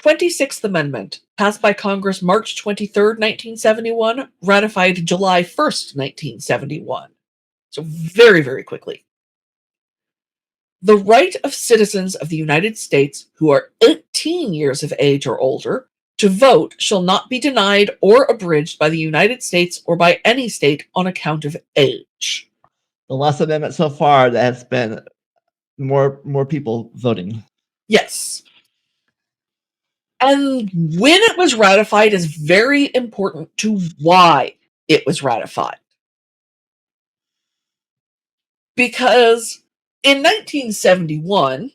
26th Amendment, passed by Congress March 23rd, 1971, ratified July 1st, 1971. So very, very quickly. The right of citizens of the United States who are 18 years of age or older to vote shall not be denied or abridged by the United States or by any state on account of age. The last amendment so far that has been more people voting. Yes. And when it was ratified is very important to why it was ratified. Because in 1971,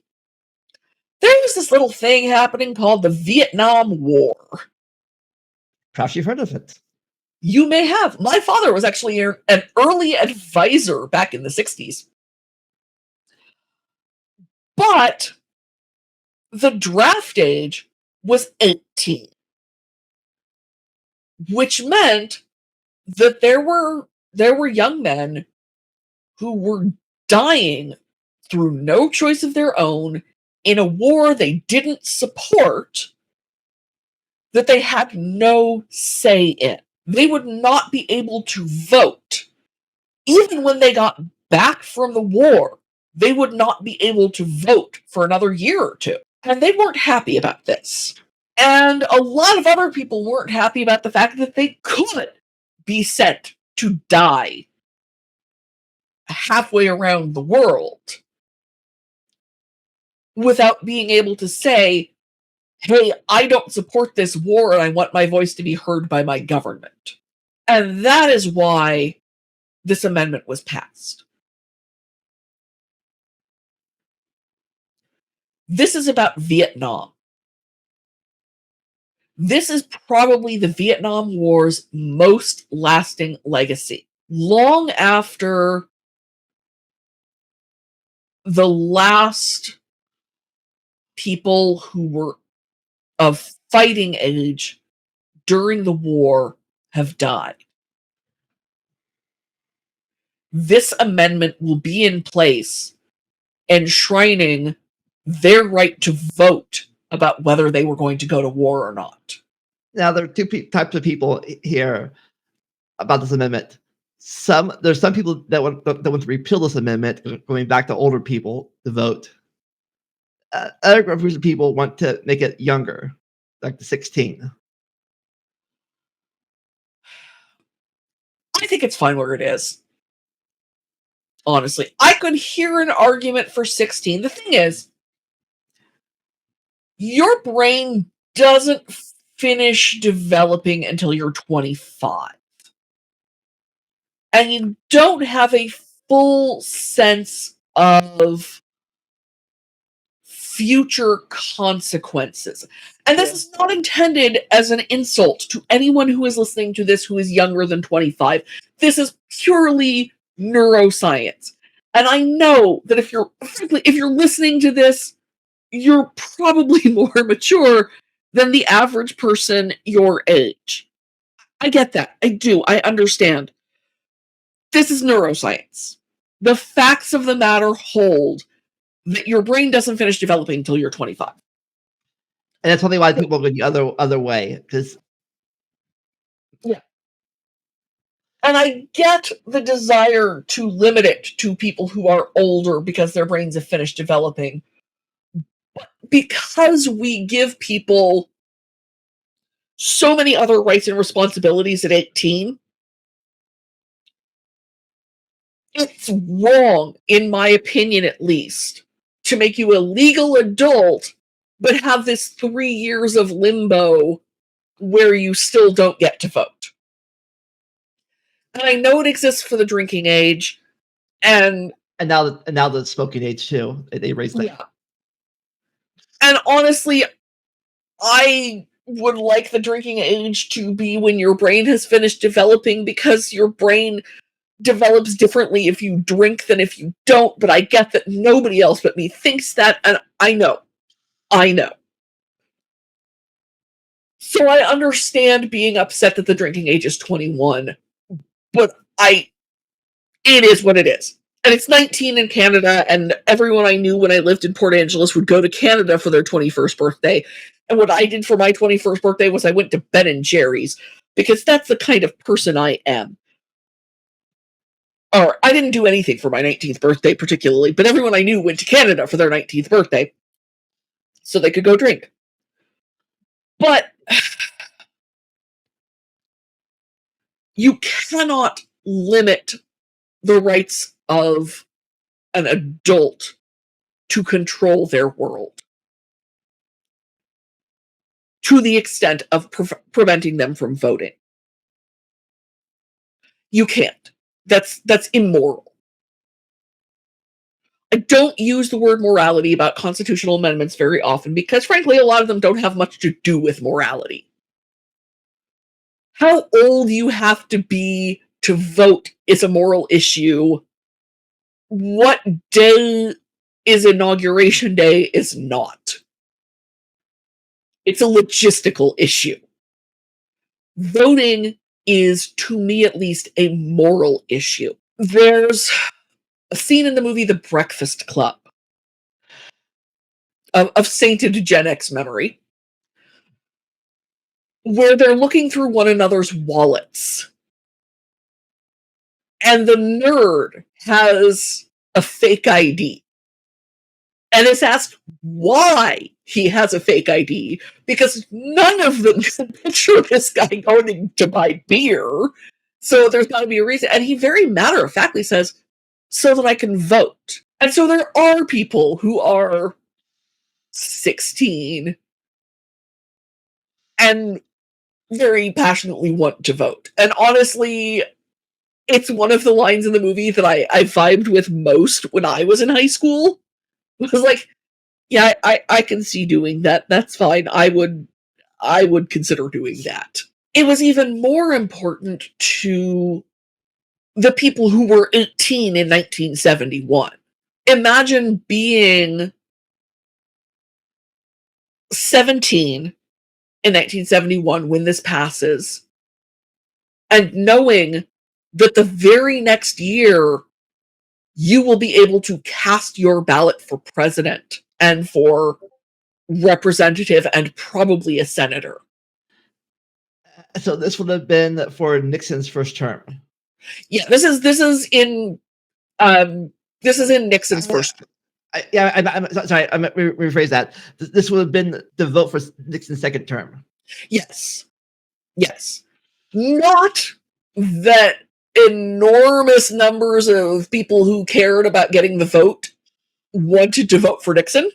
there was this little thing happening called the Vietnam War. Perhaps you've heard of it. You may have. My father was actually an early advisor back in the 60s. But the draft age was 18, which meant that there were young men who were dying through no choice of their own in a war they didn't support, that they had no say in. They would not be able to vote. Even when they got back from the war, they would not be able to vote for another year or two. And they weren't happy about this. And a lot of other people weren't happy about the fact that they could be sent to die halfway around the world without being able to say, hey, I don't support this war and I want my voice to be heard by my government. And that is why this amendment was passed. This is about Vietnam. This is probably the Vietnam War's most lasting legacy. Long after the last people who were of fighting age during the war have died, this amendment will be in place enshrining their right to vote about whether they were going to go to war or not. Now, there are two types of people here about this amendment. There's some people that want to repeal this amendment, going back to older people to vote. Other groups of people want to make it younger, like the 16. I think it's fine where it is. Honestly, I could hear an argument for 16. The thing is, your brain doesn't finish developing until you're 25. And you don't have a full sense of future consequences. And this is not intended as an insult to anyone who is listening to this who is younger than 25. This is purely neuroscience. And I know that if you're listening to this, you're probably more mature than the average person your age. I get that. I do. I understand. This is neuroscience. The facts of the matter hold that your brain doesn't finish developing until you're 25. And that's probably why people go the other way, because yeah. And I get the desire to limit it to people who are older because their brains have finished developing. But because we give people so many other rights and responsibilities at 18, it's wrong, in my opinion at least, to make you a legal adult but have this 3 years of limbo where you still don't get to vote. And I know it exists for the drinking age, and now the smoking age too. They raised that. Yeah. And honestly, I would like the drinking age to be when your brain has finished developing, because your brain develops differently if you drink than if you don't, but I get that nobody else but me thinks that, and I know. So I understand being upset that the drinking age is 21, but it is what it is. And it's 19 in Canada, and everyone I knew when I lived in Port Angeles would go to Canada for their 21st birthday. And what I did for my 21st birthday was I went to Ben and Jerry's, because that's the kind of person I am. Or I didn't do anything for my 19th birthday particularly, but everyone I knew went to Canada for their 19th birthday so they could go drink. But you cannot limit the rights of an adult to control their world to the extent of preventing them from voting. You can't. That's immoral. I don't use the word morality about constitutional amendments very often because, frankly, a lot of them don't have much to do with morality. How old you have to be to vote is a moral issue. What day is inauguration day is not. It's a logistical issue. Voting is, to me at least, a moral issue. There's a scene in the movie The Breakfast Club of sainted Gen X memory where they're looking through one another's wallets. And the nerd has a fake ID. And is asked why he has a fake ID, because none of them can picture this guy going to buy beer. So there's got to be a reason. And he very matter-of-factly says, so that I can vote. And so there are people who are 16 and very passionately want to vote. And honestly, it's one of the lines in the movie that I vibed with most when I was in high school. It was like, yeah, I can see doing that. That's fine. I would consider doing that. It was even more important to the people who were 18 in 1971. Imagine being 17 in 1971 when this passes and knowing that the very next year you will be able to cast your ballot for president and for representative and probably a senator. So this would have been for Nixon's first term. Yeah, this is in Nixon's first term. I'm sorry. I'm rephrase that. This would have been the vote for Nixon's second term. Yes. Not that enormous numbers of people who cared about getting the vote wanted to vote for Nixon,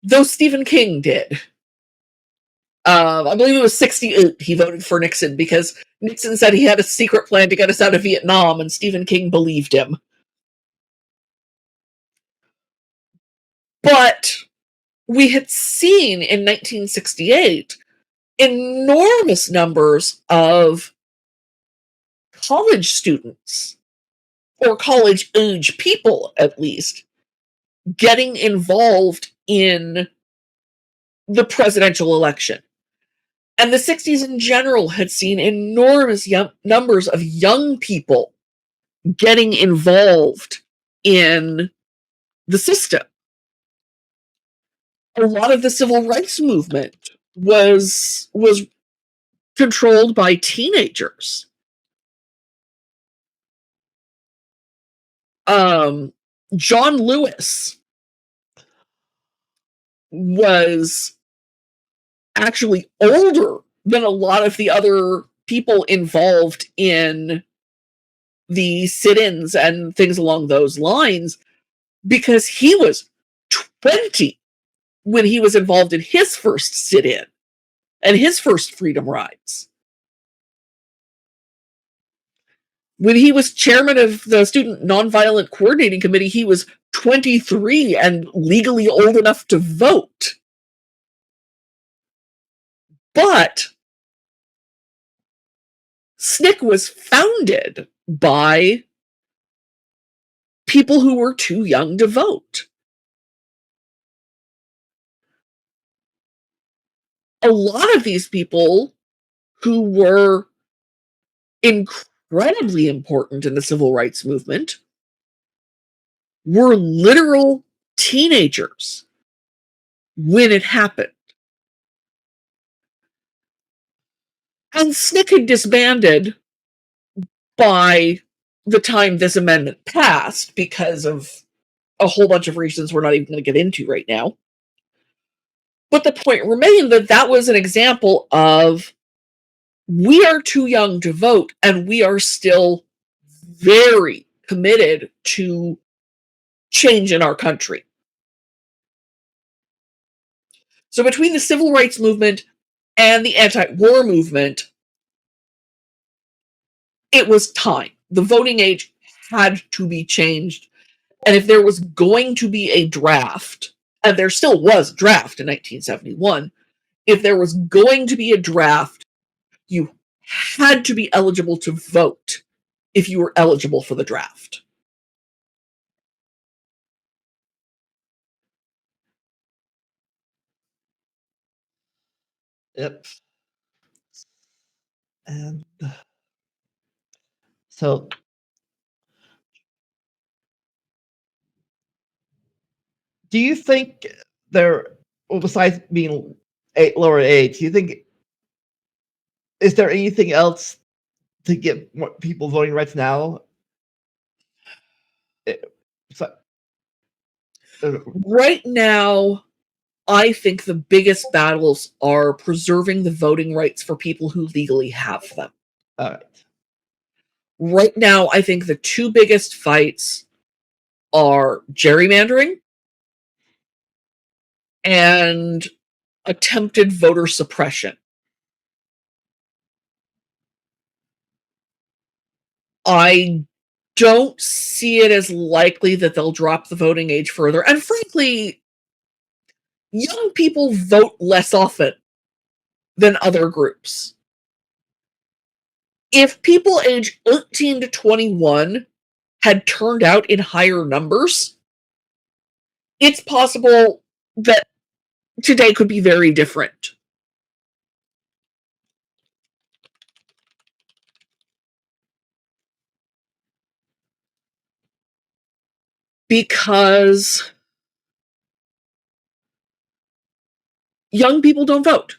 though Stephen King did. I believe it was 68 he voted for Nixon because Nixon said he had a secret plan to get us out of Vietnam, and Stephen King believed him. But we had seen in 1968 enormous numbers of college students, or college-age people at least, getting involved in the presidential election. And the 60s in general had seen enormous numbers of young people getting involved in the system. A lot of the civil rights movement was controlled by teenagers. John Lewis was actually older than a lot of the other people involved in the sit-ins and things along those lines, because he was 20 when he was involved in his first sit-in and his first freedom rides. When he was chairman of the Student Nonviolent Coordinating Committee, he was 23 and legally old enough to vote. But SNCC was founded by people who were too young to vote. A lot of these people who were incredibly incredibly important in the civil rights movement, were literal teenagers when it happened. And SNCC had disbanded by the time this amendment passed because of a whole bunch of reasons we're not even going to get into right now. But the point remained that that was an example of we are too young to vote, and we are still very committed to change in our country. So between the civil rights movement and the anti-war movement, it was time. The voting age had to be changed. And if there was going to be a draft, and there still was a draft in 1971, if there was going to be a draft, you had to be eligible to vote if you were eligible for the draft. Yep. And so do you think there, well, besides being lower age, do you think, is there anything else to get more people voting rights now? So, Right now, I think the biggest battles are preserving the voting rights for people who legally have them. all right. Right now, I think the two biggest fights are gerrymandering and attempted voter suppression. I don't see it as likely that they'll drop the voting age further. And frankly, young people vote less often than other groups. If people age 18 to 21 had turned out in higher numbers, it's possible that today could be very different. Because young people don't vote.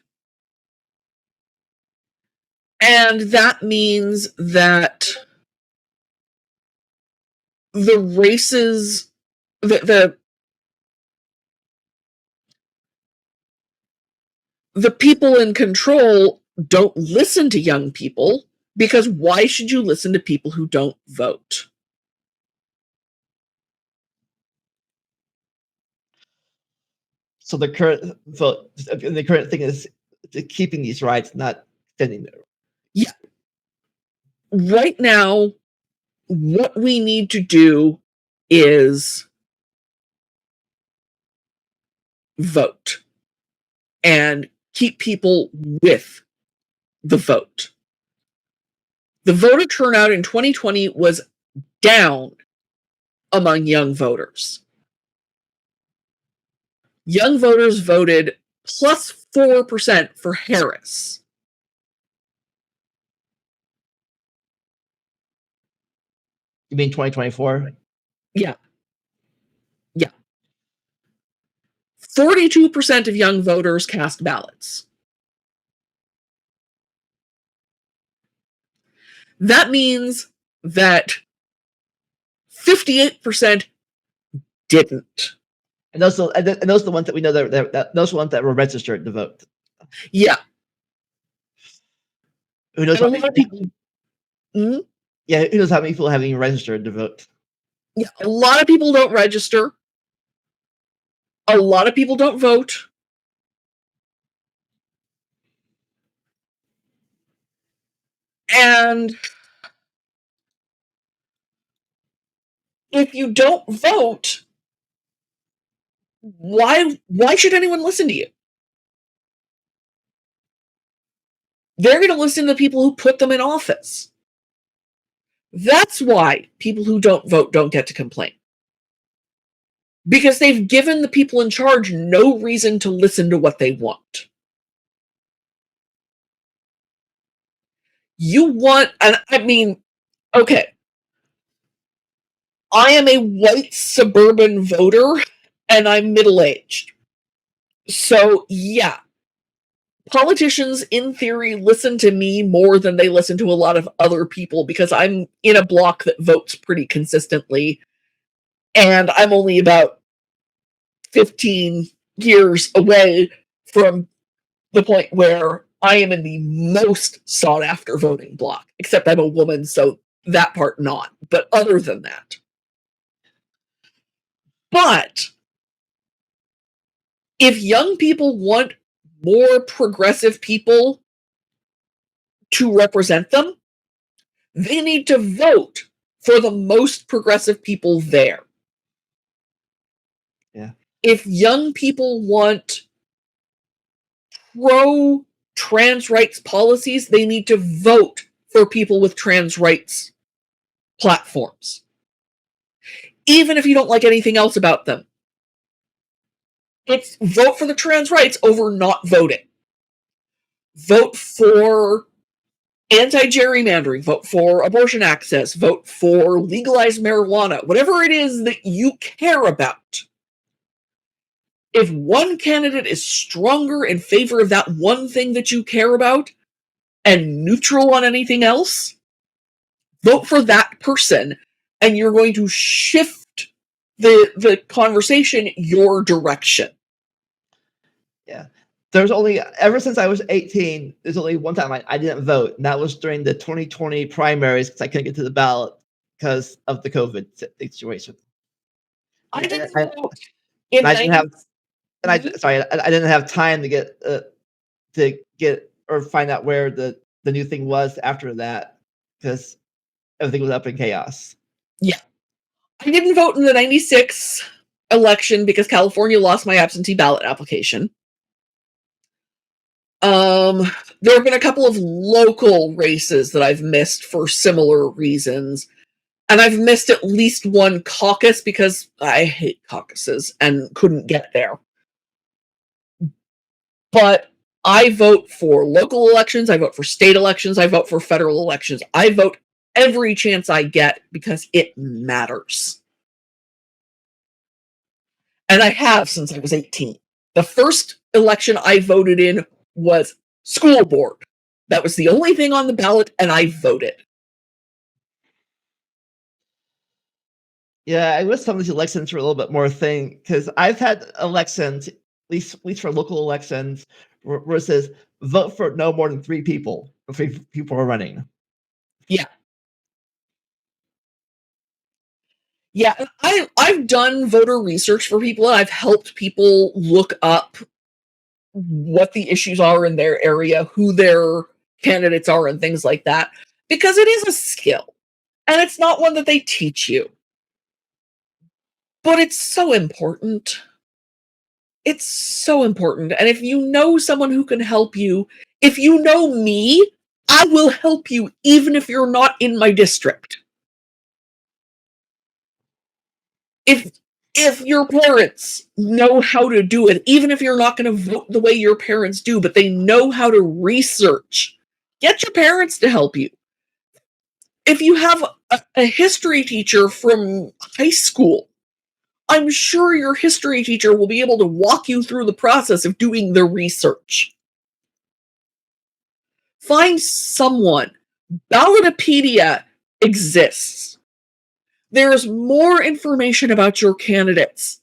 And that means that the races, the people in control don't listen to young people, because why should you listen to people who don't vote? So the current vote, the current thing is keeping these rights, not extending them. Yeah. Right now, what we need to do is vote and keep people with the vote. The voter turnout in 2020 was down among young voters. Young voters voted plus 4% for Harris. You mean 2024? Yeah. Yeah. 42% of young voters cast ballots. That means that 58% didn't. And those are the ones that we know that those are the ones that were registered to vote. Yeah. Who knows And a lot of people. Yeah, who knows how many people haven't even registered to vote? Yeah, a lot of people don't register. A lot of people don't vote. And if you don't vote, why should anyone listen to you? They're going to listen to the people who put them in office. That's why people who don't vote don't get to complain. Because they've given the people in charge no reason to listen to what they want. You want, and I mean, Okay. I am a white suburban voter and I'm middle aged. So, yeah, politicians in theory listen to me more than they listen to a lot of other people because I'm in a block that votes pretty consistently and I'm only about 15 years away from the point where I am in the most sought after voting block, except I'm a woman, so that part not. But other than that. But if young people want more progressive people to represent them, they need to vote for the most progressive people there. Yeah. If young people want pro trans rights policies, they need to vote for people with trans rights platforms. Even if you don't like anything else about them. It's vote for the trans rights over not voting. Vote for anti-gerrymandering, vote for abortion access, vote for legalized marijuana, whatever it is that you care about. If one candidate is stronger in favor of that one thing that you care about and neutral on anything else, vote for that person and you're going to shift the conversation your direction. Yeah. There's only, ever since I was 18, there's only one time I didn't vote, and that was during the 2020 primaries because I couldn't get to the ballot because of the COVID situation. I And didn't I, vote and in I didn't have, 90s. and I didn't have time to get or find out where the new thing was after that because everything was up in chaos. Yeah. I didn't vote in the 96 election because California lost my absentee ballot application. There have been a couple of local races that I've missed for similar reasons. And I've missed at least one caucus because I hate caucuses and couldn't get there. But I vote for local elections, I vote for state elections, I vote for federal elections. I vote every chance I get because it matters. And I have since I was 18. The first election I voted in was school board. That was the only thing on the ballot, and I voted. Yeah, I wish some of these elections were a little bit more thing because I've had elections, at least for local elections, where it says vote for no more than 3 people. If 3 people are running. Yeah. Yeah, I've done voter research for people, and I've helped people look up what the issues are in their area, who their candidates are, and things like that, because it is a skill, and it's not one that they teach you. But it's so important. It's so important. And if you know someone who can help you, if you know me, I will help you even if you're not in my district. If your parents know how to do it, even if you're not going to vote the way your parents do, but they know how to research, get your parents to help you. If you have a history teacher from high school, I'm sure your history teacher will be able to walk you through the process of doing the research. Find someone. Ballotopedia exists. There's more information about your candidates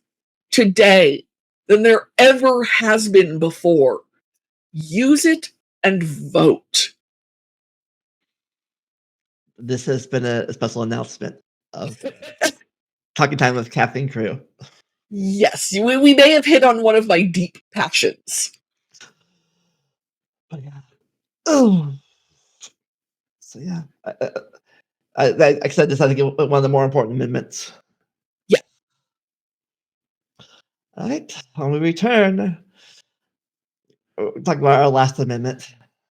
today than there ever has been before. Use it and vote. This has been a special announcement of Talking Time with Caffeine Crew. Yes, we may have hit on one of my deep passions. But yeah. Oh. So yeah. Like I said, this I think one of the more important amendments. Yeah. All right. When we return, we'll talk about our last amendment.